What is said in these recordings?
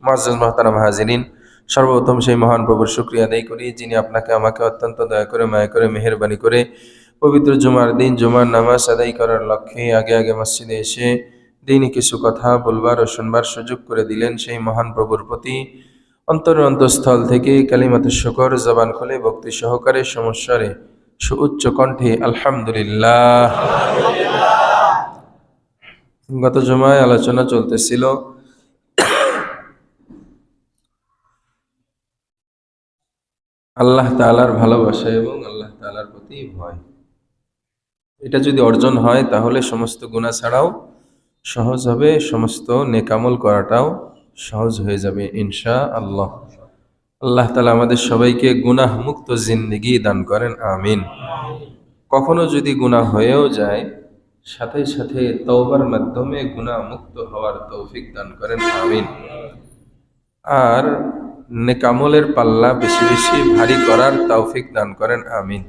মুআজ্জাজ মুহতারাম হাজিরিন, সর্বপ্রথম সেই মহান প্রভুর শুকরিয়া আদায় করি যিনি আপনাকে আমাকে অত্যন্ত দয়া করে মায়া করে মেহেরবানি করে পবিত্র জুমার দিন জুমার নামাজ আদায় করার লক্ষ্যে আগে আগে মসজিদে এসে দিনই কিছু কথা বলবার ও শুনবার সুযোগ করে দিলেন। সেই মহান প্রভুর প্রতি অন্তরস্থল থেকে কালিমাতুশ শুকর জবান খুলে ভক্তি সহকারে সমস্বরে সুউচ্চ কণ্ঠে আলহামদুলিল্লাহ। গত জুমায় আলোচনা চলতেছিল আল্লাহ তাআলার ভালোবাসা এবং আল্লাহ তাআলার প্রতি ভয়। এটা যদি অর্জন হয় তাহলে সমস্ত গুনাহ ছাড়াও সহজ হবে, সমস্ত নেকামল করাটাও সহজ হয়ে যাবে ইনশাআল্লাহ। আল্লাহ তাআলা আমাদের সবাইকে গুনাহ মুক্ত জিন্দেগি দান করেন, আমিন। কখনো যদি গুনাহ হয়েও যায়, সাথে সাথে তওবার মাধ্যমে গুনাহ মুক্ত হওয়ার তৌফিক দান করেন, আমিন। আর নেকামলের পাল্লা বেশি বেশি ভারী করার তৌফিক দান করেন, আমিন।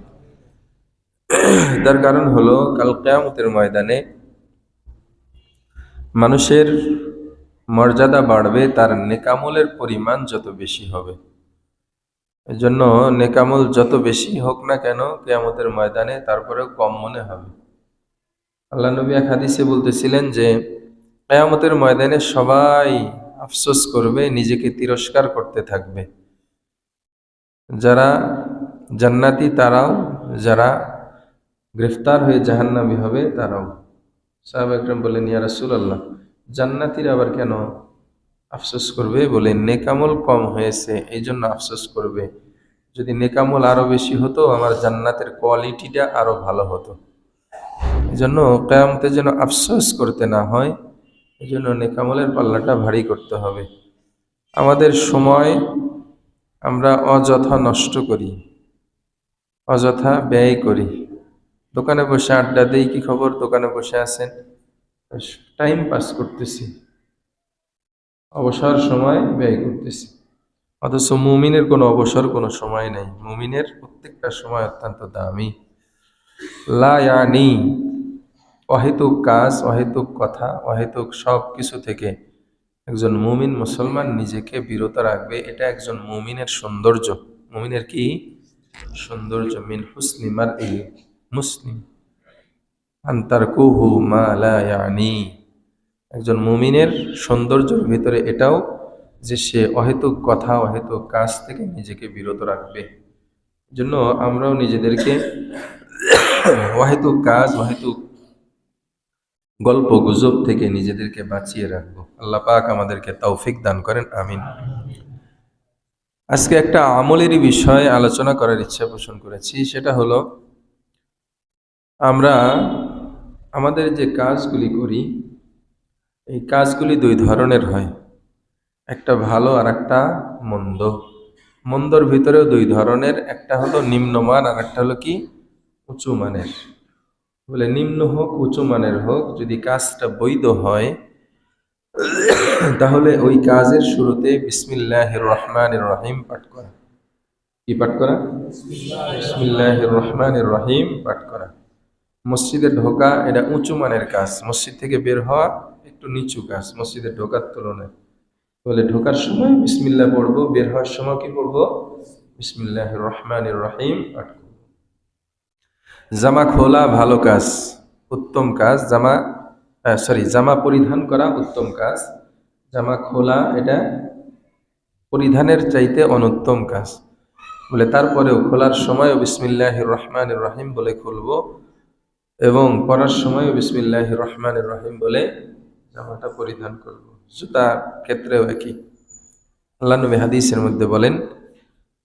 তার কারণ হলো কাল কিয়ামতের ময়দানে মানুষের মর্যাদা বাড়বে তার নেকামলের পরিমাণ যত বেশি হবে। এজন্য নেকামল যত বেশি হোক না কেন কিয়ামতের ময়দানে তারপরেও কম মনে হবে। আল্লাহ নবী এক হাদিসে বলতেছিলেন যে কিয়ামতের ময়দানে সবাই আফসোস করবে, নিজেকে তিরস্কার করতে থাকবে। যারা জান্নাতি তারাও, যারা গ্রেফতার হয়ে জাহান্নামী হবে তারাও। সাহাবা একরাম বললেন, ইয়া রাসূলুল্লাহ, জান্নাতীরা আবার কেন আফসোস করবে? বলে, নেকামল কম হয়েছে এই জন্য আফসোস করবে। যদি নেকামল আরো বেশি হতো আমার জান্নাতের কোয়ালিটিটা আরো ভালো হতো। এই জন্য কিয়ামতে যেন আফসোস করতে না হয়, এই জন্য নেকামলের পাল্লাটা ভারী করতে হবে। আমাদের সময় আমরা অযথা নষ্ট করি, অযথা ব্যয় করি। দোকানে বসে আড্ডা দেই, কি খবর? দোকানে বসে আছেন, টাইম পাস করতেছি, অবসর সময় ব্যয় করতেছি। অথচ মুমিনের কোনো অবসর কোনো সময় নেই। মুমিনের প্রত্যেকটা সময় অত্যন্ত দামি। লা ইয়ানি, অহেতুক কাজ, অহেতুক কথা, অহেতুক সব কিছু থেকে একজন মুমিন মুসলমান নিজেকে বিরত রাখবে। এটা একজন মুমিনের সৌন্দর্য। মুমিনের কি সৌন্দর্য? মিন হুসনি মারই মুসলিম আনতারকুহু মা লা ইয়ানি। একজন মুমিনের সৌন্দর্যের ভিতরে এটাও যে সে অহেতুক কথা, অহেতুক কাজ থেকে নিজেকে বিরত রাখবে। জন্য আমরাও নিজেদেরকে অহেতুক কাজ, অহেতুক গল্প গুজব থেকে নিজেদেরকে বাঁচিয়ে রাখবো। আল্লাহ পাক আমাদেরকে তৌফিক দান করেন, আমিন। আজকে একটা আমলেরই বিষয় আলোচনা করার ইচ্ছা পোষণ করেছি। সেটা হলো আমরা আমাদের যে কাজগুলি করি, এই কাজগুলি দুই ধরনের হয়, একটা ভালো আর একটা মন্দ। মন্দর ভিতরেও দুই ধরনের, একটা হলো নিম্নমান আর একটা হলো কি উঁচু মানের। বলে নিম্ন হোক উঁচু মানের হোক, যদি কাজটা বৈধ হয় তাহলে ওই কাজের শুরুতে বিসমিল্লাহির রহমানির রহিম পাঠ করা। কি পাঠ করা? বিসমিল্লাহির রহমানির রহিম পাঠ করা। মসজিদে ঢোকা এটা উঁচু মানের কাজ, মসজিদ থেকে বের হওয়া একটু নিচু কাজ মসজিদে ঢোকার তুলনায়। বলে ঢোকার সময় বিসমিল্লাহ পড়বো, বের হওয়ার সময় কি পড়বো? বিসমিল্লাহির রহমানির রহিম পাঠ করব। জামা খোলা ভালো কাজ, উত্তম কাজ। জামা পরিধান করা উত্তম কাজ। জামা খোলা এটা পরিধানের চাইতে অনুত্তম কাজ। বলে তারপরেও খোলার সময়ও বিসমিল্লাহির রহমানির রহিম বলে খুলবো, এবং পরার সময়ও বিসমিল্লাহির রহমানির রহিম বলে জামাটা পরিধান করব। জুতা ক্ষেত্রেও একই। আল্লাহ নবী হাদিসের মধ্যে বলেন,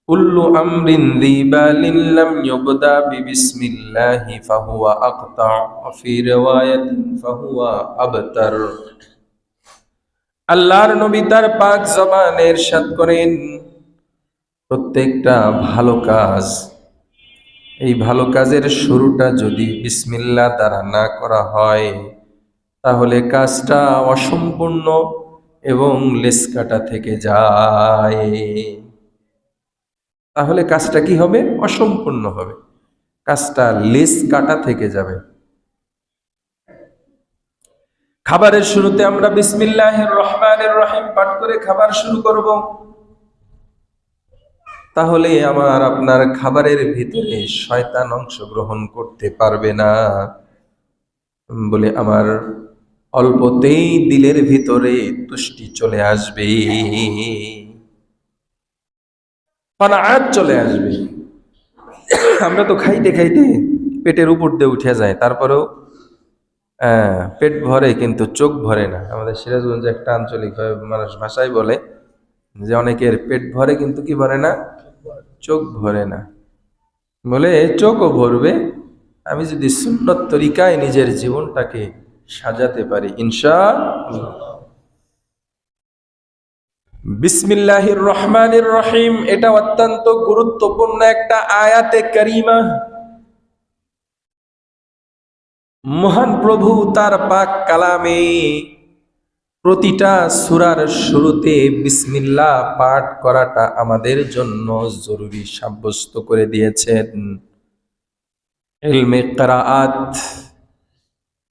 কুল্লু আমরিন যী বালিন লাম ইউবদা বিবিসমিল্লাহি ফাহুয়া আকতা ওয়া ফি রিওয়ায়াতিন ফাহুয়া আবতার। আল্লাহর নবী তার পাক জবানে ইরশাদ করেন, প্রত্যেকটা ভালো কাজ, এই ভালো কাজের শুরুটা যদি বিসমিল্লাহ দ্বারা না করা হয় তাহলে কাজটা অসম্পূর্ণ এবং লেসকাটা থেকে যায়। তাহলে কাজটা কি হবে? অসম্পূর্ণ হবে, কাজটা লেস কাটা থেকে যাবে। খাবারের শুরুতে আমরা বিসমিল্লাহির রহমানির রহিম পাঠ করে খাবার শুরু করব, তাহলে আমার আপনার খাবারের ভিতরে শয়তান অংশগ্রহণ করতে পারবে না। বলে আমার অল্পতেই দিলের ভিতরে তুষ্টি চলে আসবে, কানাআত চলে আসবে। আমরা তো খাইতে খাইতে পেটের উপর দিয়ে উঠে যায়, তারপরেও পেট ভরে কিন্তু চোখ ভরে না। আমাদের সিরাজগঞ্জে একটা আঞ্চলিক মানুষ ভাষায় বলে যে অনেকের পেট ভরে কিন্তু কি ভরে না, চোখ ভরে না। বলে চোখও ভরবে আমি যদি সুন্নত তরিকায় নিজের জীবনটাকে সাজাতে পারি ইনশাআল্লাহ। বিসমিল্লাহির রহমানির রহিম এটা অত্যন্ত গুরুত্বপূর্ণ একটা আয়াতে কারিমা। মহান প্রভু তার পাক কালামে প্রতিটা সূরার শুরুতে বিসমিল্লাহ পাঠ করাটা আমাদের জন্য জরুরি সাব্যস্ত করে দিয়েছেন। ইলমে কিরাআত,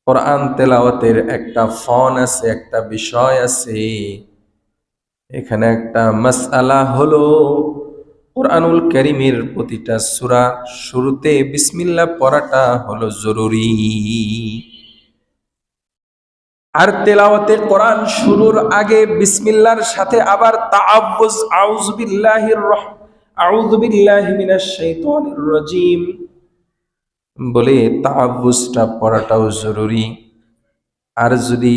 কোরআন তেলাওয়াতের একটা ফন আছে, একটা বিষয় আছে। এখানে একটা মাসআলা হলো কোরআনুল কারীমের প্রতিটা সূরা শুরুতে বিসমিল্লাহ পড়াটা হলো জরুরি। আর তেলাওয়াতে কোরআন শুরুর আগে বিসমিল্লাহর সাথে আবার তাআব্বুজ আউযু বিল্লাহি মিনাশ শাইতানির রাজীম বলে তাআব্বুজটা পড়াটাও জরুরি। আর যদি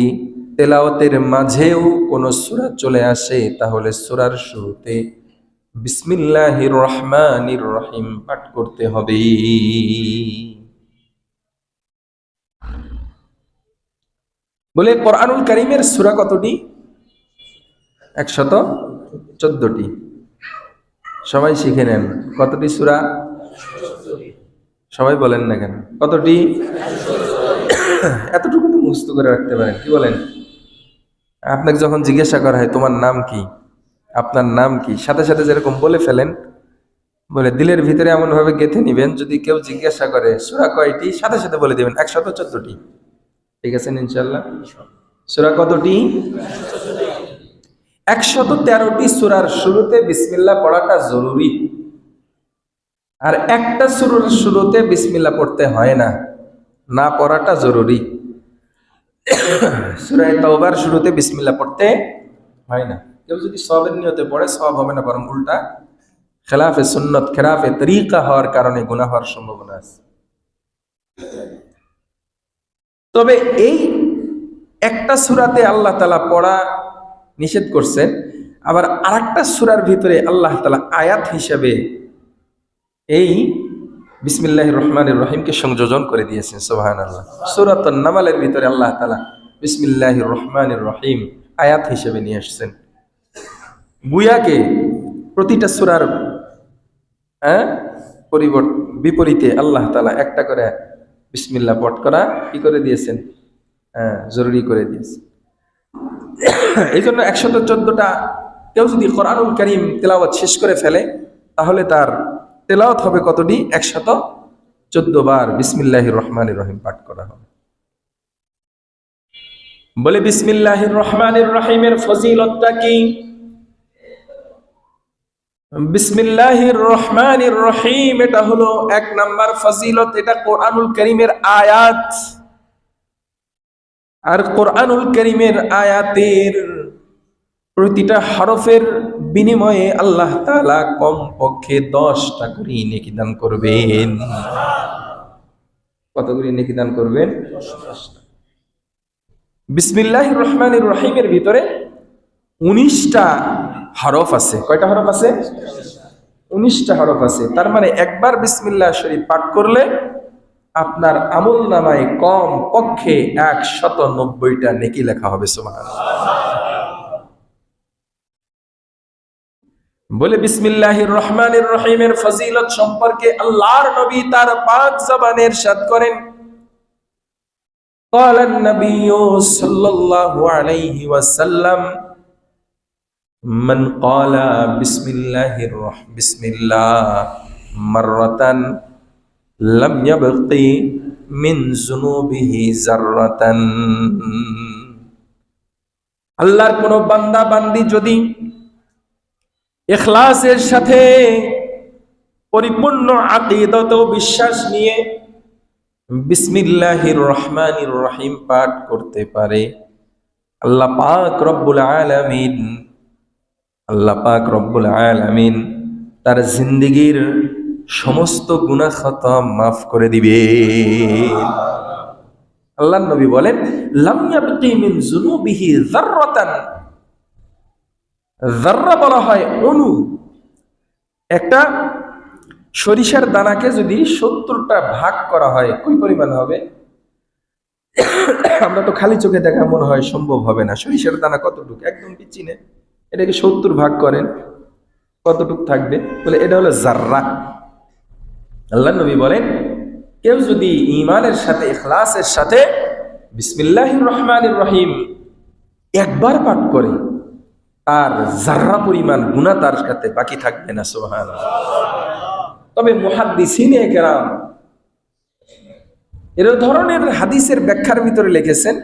তেলাওয়াতের মাঝেও কোনো সূরা চলে আসে তাহলে সূরার শুরুতে বিসমিল্লাহির রহমানির রহিম পাঠ করতে হবে। বলে কোরআনুল কারীমের সূরা কতটি? 114টি। সবাই শিখে নেন কতটি সূরা? সবাই বলেন না কেন কতটি? এতটুকু তো মুখস্থ করে রাখতে পারেন, কি বলেন? আপনাকে যখন জিজ্ঞাসা করা হয় তোমার নাম কি, আপনার নাম কি, সাথে সাথে যেরকম বলে ফেলেন, বলে দিলের ভিতরে এমন ভাবে গেঁথে নিবেন, যদি কেউ জিজ্ঞাসা করে সূরা কয়টি, সাথে সাথে বলে দিবেন 114টি। ঠিক আছে ইনশাআল্লাহ? সূরা কতটি? 113টি সূরার শুরুতে বিসমিল্লাহ পড়াটা জরুরি। আর একটা সূরার শুরুতে বিসমিল্লাহ পড়তে হয় না, না পড়াটা জরুরি। সূরা তাওবার শুরুতে বিসমিল্লাহ পড়তে হয় না। কেউ যদি সওয়াবের নিয়তে পড়ে সওয়াব হবে না, বরং উল্টা খেলাফে সুন্নত, খেলাফে তরিকা হওয়ার কারণে গুনাহ হওয়ার সম্ভাবনা আছে। তবে এই একটা সূরাতে আল্লাহ তাআলা পড়া নিষেধ করছেন, আবার আরেকটা সূরার ভিতরে আল্লাহ তাআলা আয়াত হিসেবে এই বিসমিল্লাহির রহমানির রহিমকে সংযোজন করে দিয়েছেন। সুবহানাল্লাহ। সূরাতুন নামলের ভিতরে আল্লাহ তাআলা বিসমিল্লাহির রহমানির রহিম আয়াত হিসেবে নিয়ে আসছেন। বুয়াকে প্রতিটা সূরার বিপরীতে আল্লাহ তাআলা একটা করে বিসমিল্লাহ পাঠ করা কি করে দিয়েছেন? জরুরি করে দিয়েছেন। এই জন্য 114টা কেউ যদি কোরআনুল কারীম তেলাওয়াত শেষ করে ফেলে তাহলে তার তেলাওয়াত হবে কতটি? 114 বার বিসমিল্লাহির রহমানির রহিম পাঠ করা হবে। বলে বিসমিল্লাহির রহমানির রহিমের ফজিলতটা কি? বিসমিল্লাহির রহমানির রহিম এটা হলো 1 নাম্বার ফজিলত, এটা কোরআনুল কারীমের আয়াত। আর কোরআনুল কারীমের আয়াতের প্রতিটা হরফের বিনিময়ে আল্লাহ তাআলা কমপক্ষে 10টা করে নেকি দান করবেন। কত করে নেকি দান করবেন? 10টা। বিসমিল্লাহির রহমানির রহিমের ভিতরে 19টা হরফ আছে। কয়টা হরফ আছে? 19টা হরফ আছে। তার মানে একবার বিসমিল্লাহ শরীফ পাঠ করলে আপনার আমলনামায় কম পক্ষে 190টা নেকি লেখা হবে। সুবহানাল্লাহ। বলে বিসমিল্লাহির রহমানির রহিমের ফজিলত সম্পর্কে আল্লাহর নবী তার পাক জবানে ইরশাদ করেন, قال النبي صلى الله عليه وسلم من قال بسم الله مرة لم يبق من ذنوبه ذرة আল্লাহর কোন বান্দা বান্দি যদি ইখলাসের সাথে পরিপূর্ণ আকীদত ও বিশ্বাস নিয়ে বিসমিল্লাহির রহমানির রহিম পাঠ করতে পারে, আল্লাহ পাক রব্বুল আলামিন তার জিন্দেগীর সমস্ত গুনাহ খতা মাফ করে দিবে। আল্লাহর নবী বলেন, লাম ইয়াবকি মিন যুনুবিহি যাররাতান, যাররা বলা হয় অণু। একটা সরিষার দানাকে যদি 70টা ভাগ করা হয়, কি পরিমাণ হবে? আমরা তো খালি চোখে দেখা মনে হয় সম্ভব হবে না। সরিষার দানা কতটুকু? একদম বিচ্ছিন্ন। এটাকে 70 ভাগ করেন, কতটুকু থাকবে? বলে এটা হলো জাররা। আল্লাহর নবী বলেন, কেউ যদি ঈমানের সাথে ইখলাসের সাথে বিসমিল্লাহির রহমানির রহিম একবার পাঠ করে, তার জাররা পরিমাণ গুনাহ তার সাথে বাকি থাকবে না। সুবহানাল্লাহ। তবে মুহাদ্দিসিনে কেরাম এর ধরনের হাদিসের ব্যাখ্যার ভিতরে লিখেছেন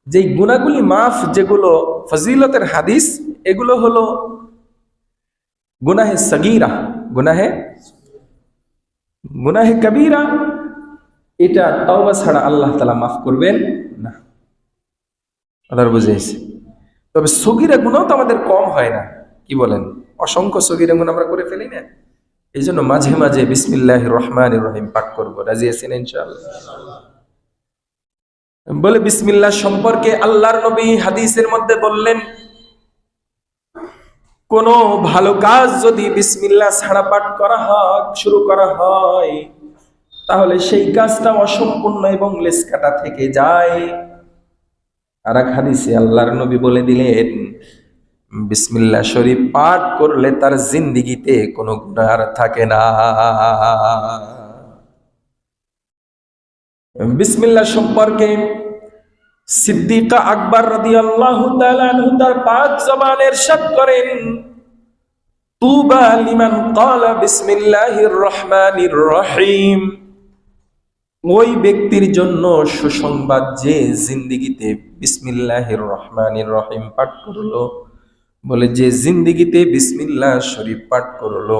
যে গুনাহগুলি মাফ, যেগুলো ফজিলতের হাদিস, এগুলো হলো গুনাহে সগীরা, গুনাহে কবিরা। এটা তওবা ছাড়া আল্লাহ তাআলা মাফ করবেন না। আদার বুঝেছি। তবে সগীরা গুনাহ তো আমাদের কম হয় না, কি বলেন? অসংখ্য সগীরা গুনাহ আমরা করে ফেলি না। এই জন্য মাঝে মাঝে বিসমিল্লাহির রহমানির রহিম পাঠ করবো। রাজি আছেন ইনশাআল্লাহ? বলে বিসমিল্লাহ সম্পর্কে আল্লাহর নবী হাদিসের মধ্যে বললেন, কোন ভালো কাজ যদি বিসমিল্লাহ ছাড়া পাঠ করা হয়, শুরু করা হয়, তাহলে সেই কাজটা অসম্পূর্ণ এবং লেসকাটা থেকে যায়। আর এক হাদিসে আল্লাহর নবী বলে দিলেন, বিসমিল্লাহ শরীফ পাঠ করলে তার জিন্দেগিতে কোনো গুনাহ আর থাকে না। বিসমিল্লাহ সম্পর্কে সিদ্দিকা আকবর রাদিয়াল্লাহু তাআলা আনহু তার পাক জবানে ইরশাদ করেন, তুবা লিমান ক্বালা বিসমিল্লাহির রহমানির রহিম। ওই ব্যক্তির জন্য সুসংবাদ যে জিন্দেগিতে বিসমিল্লাহির রহমানির রহিম পাঠ করলো। বলে যে জিন্দেগিতে বিসমিল্লাহ শরীফ পাঠ করলো,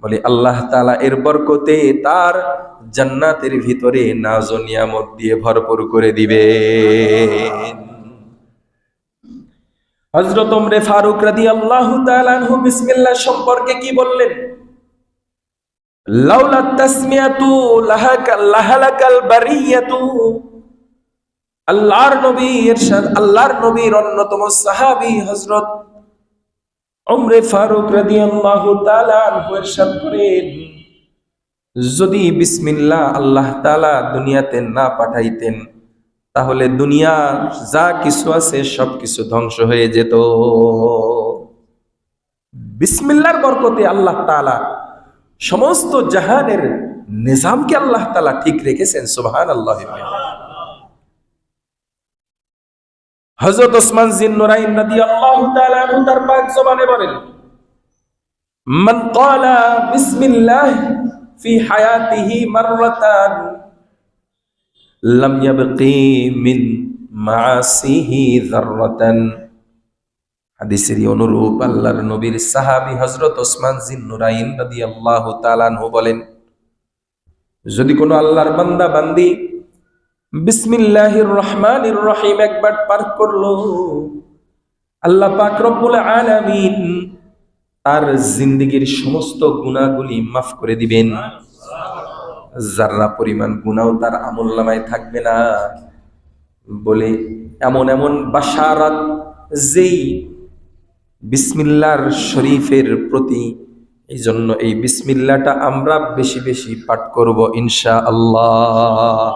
বলে আল্লাহ তাআলা এর বরকতে তার জান্নাতের ভিতরে নাজ ও নিয়ামত দিয়ে ভরপুর করে দিবে। হযরত ওমর ফারুক রাদিয়াল্লাহু তাআলা আনহু বিসমিল্লাহ সম্পর্কে কি বললেন? লাউলা তাসমিয়াতু লাহালাকাল বারিয়াতু। আল্লাহর নবী ইরশাদ, আল্লাহর নবীর অন্যতম সাহাবী হযরত ওমর ফারুক রাদিয়াল্লাহু তাআলা আনহু ইরশাদ করেন, যদি বিসমিল্লাহ আল্লাহ তাআলা দুনিয়াতে না পাঠাইতেন, তাহলে দুনিয়ার যা কিছু আছে সবকিছু ধ্বংস হয়ে যেত। বিসমিল্লাহর বরকতে আল্লাহ তাআলা সমস্ত জাহানের নিজামকে আল্লাহ তাআলা ঠিক রেখেছেন। সুবহানাল্লাহ। হযরত ওসমান জিন্নুরাইন রাদিয়াল্লাহু তাআলা আনহু তার পাক জবানে বলেন, মান ক্বালা বিসমিল্লাহ ফি হায়াতিহি মাররাতান লাম ইয়াবকি মিন মাআসিহি যাররাতান। হাদিসের অনুরূপ আল্লাহর নবীর সাহাবী হযরত ওসমান জিন্নুরাইন রাদিয়াল্লাহু তাআলা আনহু বলেন, যদি কোনো আল্লাহর বান্দা বান্দি বিসমিল্লাহির রহমানির রহিম একবার পাঠ করলো, আল্লাহ পাক রব্বুল আলামিন তার জিন্দেগীর সমস্ত গুনাহগুলি মাফ করে দিবেন। যাররা পরিমাণ গুনাহ তার আমলনামায় থাকবে না। বলে এমন এমন বাশারাত যেই বিসমিল্লাহর শরীফের প্রতি। এই জন্য এই বিসমিল্লাহটা আমরা বেশি বেশি পাঠ করব ইনশাআল্লাহ।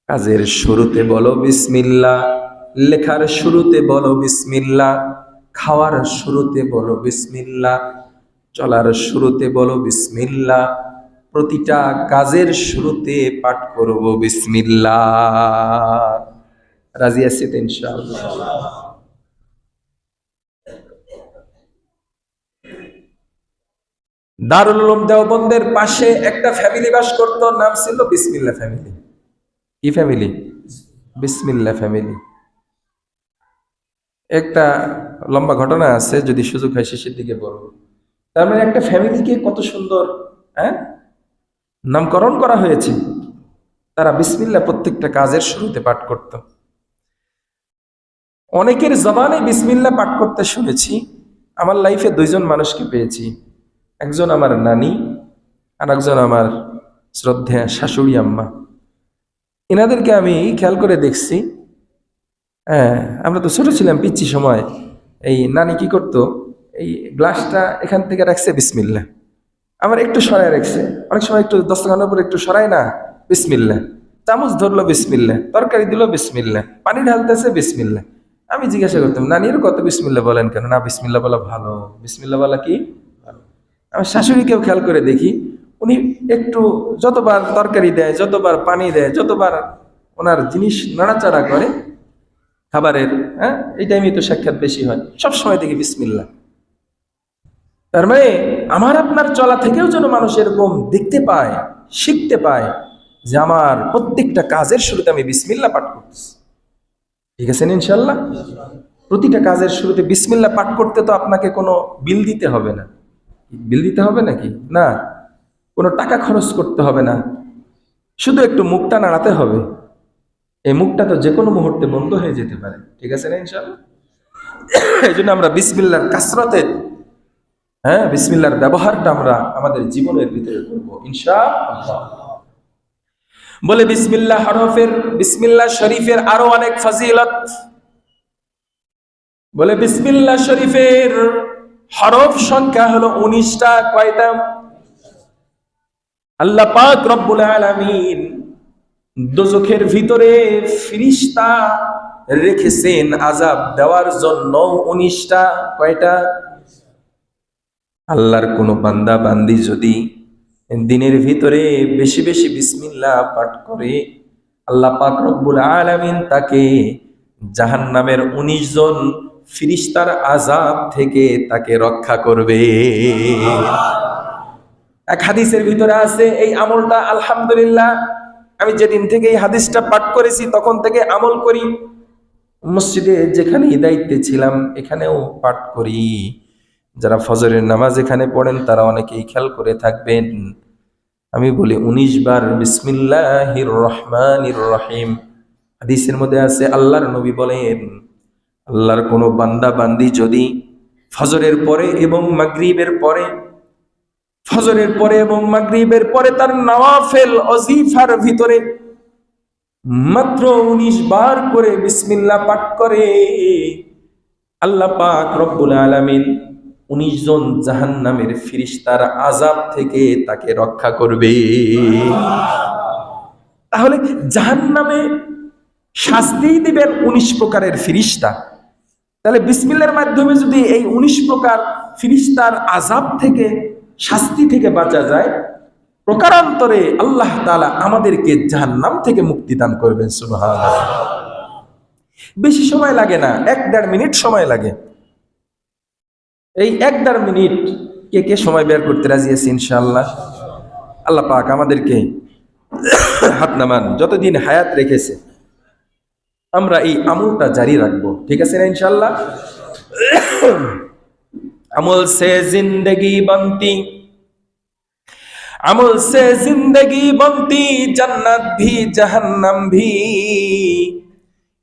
কাজের শুরুতে বলো বিসমিল্লাহ, লেখার শুরুতে বলো বিসমিল্লাহ, খাওয়ার শুরুতে বলো বিসমিল্লাহ, চলার শুরুতে বলো বিসমিল্লাহ, প্রতিটা কাজের শুরুতে পাঠ করব বিসমিল্লাহ। রাজি আছি তো ইনশাআল্লাহ? দারুল উলুম দেওবন্দের পাশে একটা ফ্যামিলি বাস করত, নাম ছিল বিসমিল্লাহ ফ্যামিলি। কি ফ্যামিলি? বিসমিল্লাহ ফ্যামিলি। একটা লম্বা ঘটনা আছে, যদি সুযোগ হয় শেষের দিকে বলবো। তার মানে একটা ফ্যামিলিকে কত সুন্দর, হ্যাঁ, নামকরণ করা হয়েছে। তারা বিসমিল্লাহ প্রত্যেকটা কাজের শুরুতে পাঠ করত। অনেকের জবানে বিসমিল্লাহ পাঠ করতে শুনেছি। আমার লাইফে দুইজন মানুষকে পেয়েছি, একজন আমার নানি আর একজন আমার শ্রদ্ধেয়া শাশুড়ি আম্মা। এনাদেরকে আমি খেয়াল করে দেখছি। হ্যাঁ, আমরা তো ছোট ছিলাম, পিচ্ছি সময়। এই নানি কি করতো, এই গ্লাসটা এখান থেকে রাখছে বিসমিল্লাহ, আমার একটু সরাই রাখছে, অনেক সময় একটু দস্তখানার উপর একটু সরাই না, বিসমিল্লাহ। চামচ ধরলো বিসমিল্লাহ, তরকারি দিল বিসমিল্লাহ, পানি ঢালতেছে বিসমিল্লাহ। আমি জিজ্ঞাসা করতাম, নানির কত বিসমিল্লাহ বলেন কেন? না, বিসমিল্লাহ বলা ভালো। বিসমিল্লাহ বলা কি ভালো। আমার শাশুড়িকেও খেয়াল করে দেখি, উনি একটু যতবার তরকারি দেয়, যতবার পানি দেয়, যতবার ওনার জিনিস নাড়াচাড়া করে খাবারের, হ্যাঁ, এই টাইমে তো সাক্ষাৎ বেশি হয়, সব সময় দেখি বিসমিল্লাহ। তার মানে আমার আপনার চলা থেকেও যেন মানুষ এরকম দেখতে পায়, শিখতে পায় যে আমার প্রত্যেকটা কাজের শুরুতে আমি বিসমিল্লাহ পাঠ করতেছি। ঠিক আছে ইনশাল্লাহ? প্রতিটা কাজের শুরুতে বিসমিল্লাহ পাঠ করতে তো আপনাকে কোনো বিল দিতে হবে না। বিল দিতে হবে নাকি? না। কোনো টাকা খরচ করতে হবে না, শুধু একটু মুখটা নাড়াতে হবে। এই মুখটা তো যে কোনো মুহূর্তে বন্ধ হয়ে যেতে পারে। ঠিক আছে না ইনশাল্লাহ? এই জন্য আমরা বিসমিল্লাহর কাসরতে, হ্যাঁ, বিসমিল্লাহর ব্যবহারটা আমরা আমাদের জীবনের ভিতরে করব ইনশাআল্লাহ। বলে বিসমিল্লাহ হরফের, বিসমিল্লাহ শরীফের আরো অনেক ফজিলত। বলে বিসমিল্লাহ শরীফের হরফ সংখ্যা হলো 19টা। কয়টা? আল্লাহ পাক রব্বুল আলামিন দোজখের ভিতরে ফিরিস্তা রেখেছেন আযাব দেওয়ার জন্য 19টা। কয়টা? আল্লাহর কোন বান্দা বান্দি যদি দিনের ভিতরে বেশি বেশি বিসমিল্লাহ পাঠ করে, আল্লাহ পাক রব্বুল আলামিন তাকে জাহান্নামের 19 জন ফিরিস্তার আযাব থেকে তাকে রক্ষা করবে। এক হাদিসের ভিতরে আছে, এই আমলটা আলহামদুলিল্লাহ আমি যেদিন থেকে এই হাদিসটা পাঠ করেছি তখন থেকে আমল করি। মসজিদে যেখানে দায়িত্বে ছিলাম এখানেও পাঠ করি। যারা ফজরের নামাজ এখানে পড়েন তারা অনেকেই খেয়াল করে থাকবেন, আমি বলি 19 বার বিসমিল্লাহির রহমানির রহিম। হাদিসের মধ্যে আছে, আল্লাহর নবী বলেন, আল্লাহর কোনো বান্দা বান্দি যদি ফজরের পরে এবং মাগরিবের পরে, ফজরের পরে এবং মাগরিবের পরে তার নওয়াফিল ওয়াজিফার ভিতরে মাত্র 19 বার করে বিসমিল্লাহ পাঠ করে, আল্লাহ পাক রব্বুল আলামিন 19 জন জাহান্নামের ফিরিস্তার আযাব থেকে তাকে রক্ষা করবে। তাহলে জাহান্নামে শাস্তি দিবেন 19 প্রকারের ফিরিস্তা। তাহলে বিসমিল্লাহর মাধ্যমে যদি এই 19 প্রকার ফিরিস্তার আযাব থেকে, শাস্তি থেকে বাঁচা যায়, প্রকারান্তরে আল্লাহ তাআলা আমাদেরকে জাহান্নাম থেকে মুক্তি দান করবেন। সুবহানাল্লাহ। বেশি সময় লাগে না, 1-1.5 মিনিট সময় লাগে। এই 1-1.5 মিনিট কে কে সময় বের করতে রাজি আছে ইনশাআল্লাহ? আল্লাহ পাক আমাদেরকে হাত নামান, যতদিন হায়াত রেখেছে আমরা এই আমলটা জারি রাখবো। ঠিক আছে না ইনশাআল্লাহ? আমল সে জিন্দগি বনতি, আমল সে জিন্দগি বনতি, जन्नत भी जहन्नम भी,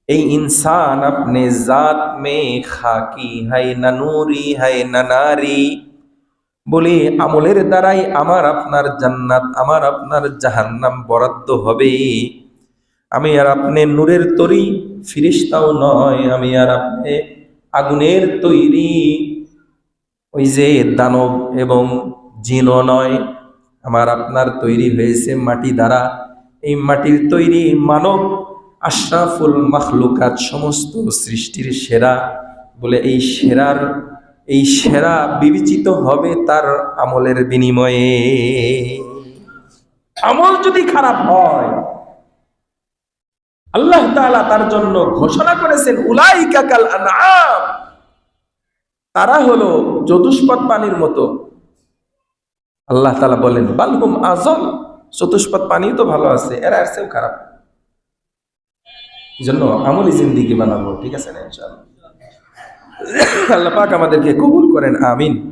এই ইনসান अपने जात में खाकी है न नूरी है न नारी। বলে আমলের দ্বারাই আমার আপনার জান্নাত, আমার আপনার জাহান্নাম বরাদ্দ হবে। আমি আর আপনি নূরের তৈরি ফিরিস্তাও নয়, আমি আর আপনি আগুনের তৈরি ওই যে দানব এবং জিনও নয়। আমার আপনার তৈরি হয়েছে মাটি দ্বারা। এই মাটির তৈরি মানব আশরাফুল মাখলুকাত, সমস্ত সৃষ্টির সেরা। বলে এই সেরা বিবেচিত হবে তার আমলের বিনিময়ে। আমল যদি খারাপ হয়, আল্লাহ তাআলা তার জন্য ঘোষণা করেছেন, উলাইকা কাল আনআম, তারা হলো চতুষ্পদ প্রাণীর মতো। আল্লাহ তাআলা বলেন, বালহুম আযল, চতুষ্পদ প্রাণী তো ভালো আছে, এরা এর চেয়েও খারাপ। এই জন্য আমলি জিন্দেগি বানাবো। ঠিক আছে না ইনশাআল্লাহ? আল্লাহ পাক আমাদেরকে কবুল করেন, আমিন।